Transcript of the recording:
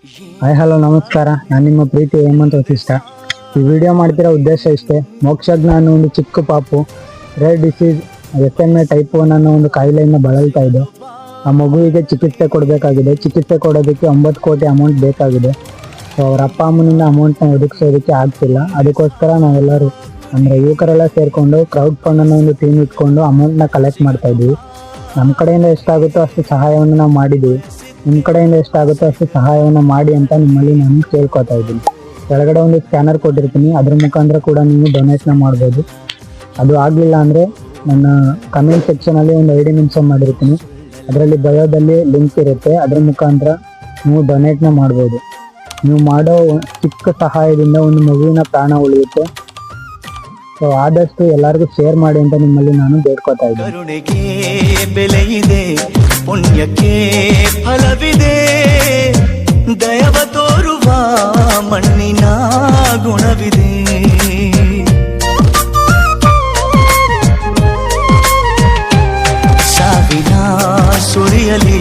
Hi hello ನಮಸ್ಕಾರ, ನಾನು ನಿಮ್ಮ ಪ್ರೀತಿ ಹೇಮಂತ್ ವಸಿಷ್ಠ. ಈ ವಿಡಿಯೋ ಮಾಡ್ತಿರೋ ಉದ್ದೇಶ ಇಷ್ಟೇ. ಮೋಕ್ಷಜ್ಞ ಅನ್ನೋ ಒಂದು ಚಿಕ್ಕ ಪಾಪು ರೇರ್ ಡಿಸೀಸ್ SMA ಟೈಪ್ 1 ಅನ್ನೋ ಒಂದು ಕಾಯಿಲೆಯಿಂದ ಬಳಲ್ತಾ ಇದೆ. ಆ ಮಗುವಿಗೆ ಚಿಕಿತ್ಸೆ ಕೊಡಬೇಕಾಗಿದೆ. ಚಿಕಿತ್ಸೆ ಕೊಡೋದಕ್ಕೆ 9 ಕೋಟಿ ಅಮೌಂಟ್ ಬೇಕಾಗಿದೆ. ಸೊ ಅವ್ರ ಅಪ್ಪ ಅಮ್ಮನಿಂದ ಅಮೌಂಟ್ನ ಒದಗಿಸೋದಕ್ಕೆ ಆಗ್ತಿಲ್ಲ. ಅದಕ್ಕೋಸ್ಕರ ನಾವೆಲ್ಲರೂ ಅಂದರೆ ಯುವಕರೆಲ್ಲ ಸೇರಿಕೊಂಡು ಕ್ರೌಡ್ ಫಂಡ್ ಅನ್ನೋ ಒಂದು ಟೀಮ್ ಇಟ್ಕೊಂಡು ಅಮೌಂಟ್ನ ಕಲೆಕ್ಟ್ ಮಾಡ್ತಾ ಇದ್ವಿ. ನಮ್ಮ ಕಡೆಯಿಂದ ಎಷ್ಟಾಗುತ್ತೋ ಅಷ್ಟು ಸಹಾಯವನ್ನು ನಾವು ಮಾಡಿದ್ದೀವಿ. ನಿಮ್ಮ ಕಡೆಯಿಂದ ಎಷ್ಟಾಗುತ್ತೋ ಅಷ್ಟು ಸಹಾಯವನ್ನು ಮಾಡಿ ಅಂತ ನಿಮ್ಮಲ್ಲಿ ನಾನು ಕೇಳ್ಕೊತಾ ಇದ್ದೀನಿ. ಕೆಳಗಡೆ ಒಂದು ಸ್ಕ್ಯಾನರ್ ಕೊಟ್ಟಿರ್ತೀನಿ, ಅದ್ರ ಮುಖಾಂತರ ಕೂಡ ನೀವು ಡೊನೇಟ್ನ ಮಾಡ್ಬೋದು. ಅದು ಆಗಲಿಲ್ಲ ಅಂದರೆ ನನ್ನ ಕಮೆಂಟ್ ಸೆಕ್ಷನಲ್ಲಿ ಒಂದು ID ಮೆನ್ಷನ್ ಮಾಡಿರ್ತೀನಿ. ಅದರಲ್ಲಿ ಬಯೋದಲ್ಲಿ ಲಿಂಕ್ ಇರುತ್ತೆ, ಅದ್ರ ಮುಖಾಂತರ ನೀವು ಡೊನೇಟ್ನ ಮಾಡ್ಬೋದು. ನೀವು ಮಾಡೋ ಚಿಕ್ಕ ಸಹಾಯದಿಂದ ಒಂದು ಮಗುವಿನ ಪ್ರಾಣ ಉಳಿಯುತ್ತೆ. ಸೊ ಆದಷ್ಟು ಎಲ್ಲರಿಗೂ ಶೇರ್ ಮಾಡಿ ಅಂತ ನಿಮ್ಮಲ್ಲಿ ನಾನು ಬೇಡ್ಕೊತಾ ಇದ್ದೀನಿ. ಕರುಣೆಗೆ ಬೆಲೆ ಇದೆ, ಪುಣ್ಯಕ್ಕೆ ಫಲವಿದೆ, ದಯವ ತೋರುವ ಮಣ್ಣಿನ ಗುಣವಿದೆ. ಸಾವಿನ ಸುಳಿಯಲಿ